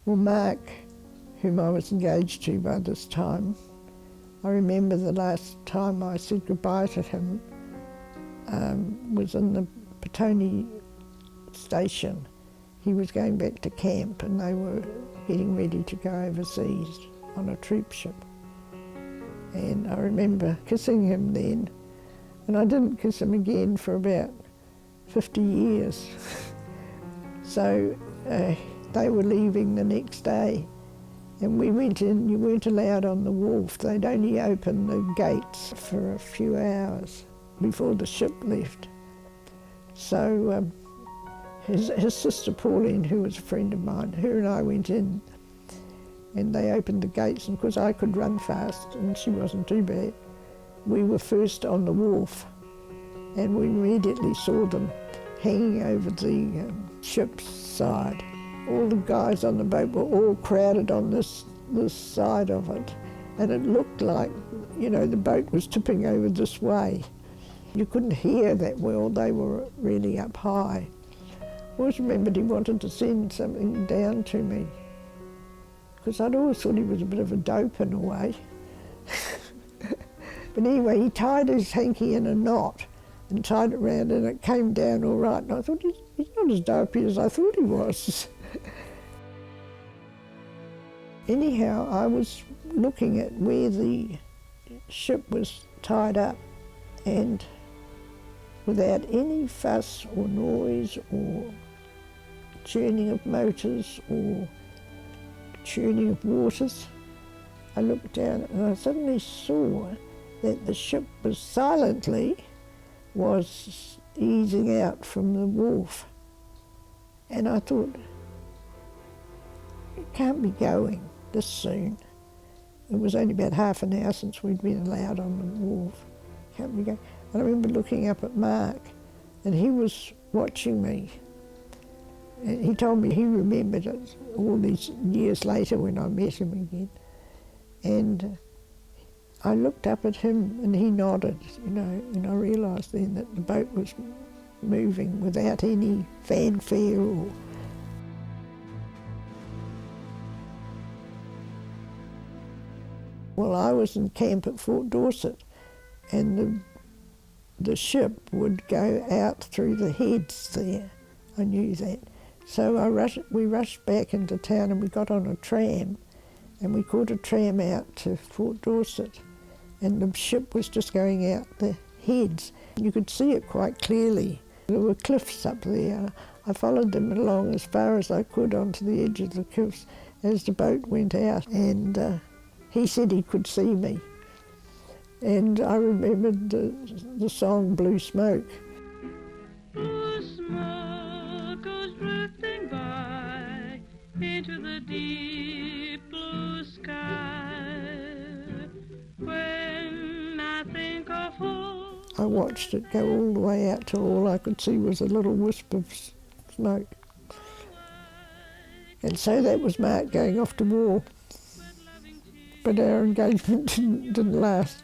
Well, Mark, whom I was engaged to by this time, I remember the last time I said goodbye to him was in the Petone station. He was going back to camp and they were getting ready to go overseas on a troop ship. And I remember kissing him then, and I didn't kiss him again for about 50 years. So they were leaving the next day, and we went in. You weren't allowed on the wharf. They'd only open the gates for a few hours before the ship left. So his sister Pauline, who was a friend of mine, her and I went in, and they opened the gates, and because I could run fast and she wasn't too bad, we were first on the wharf, and we immediately saw them hanging over the ship's side. All the guys on the boat were all crowded on this side of it, and it looked like, you know, the boat was tipping over this way. You couldn't hear that well, they were really up high. I always remembered he wanted to send something down to me, because I'd always thought he was a bit of a dope in a way. But anyway, he tied his hanky in a knot and tied it round, and it came down all right. And I thought, he's not as dopey as I thought he was. Anyhow, I was looking at where the ship was tied up, and without any fuss or noise or churning of motors or churning of waters, I looked down and I suddenly saw that the ship was silently easing out from the wharf. And I thought, it can't be going this soon. It was only about half an hour since we'd been allowed on the wharf. Can't be going. And I remember looking up at Mark, and he was watching me. And he told me he remembered it all these years later when I met him again. And I looked up at him and he nodded, you know, and I realised then that the boat was moving without any fanfare or... Well, I was in camp at Fort Dorset, and the ship would go out through the heads there. I knew that. So we rushed back into town and we got on a tram, and we caught a tram out to Fort Dorset, and the ship was just going out the heads. You could see it quite clearly. There were cliffs up there. I followed them along as far as I could onto the edge of the cliffs as the boat went out, and he said he could see me. And I remembered the song Blue Smoke. Blue smoke goes drifting by into the deep blue sky. When I think of home, I watched it go all the way out till all I could see was a little wisp of smoke. And so that was Mark going off to war. But our engagement didn't last.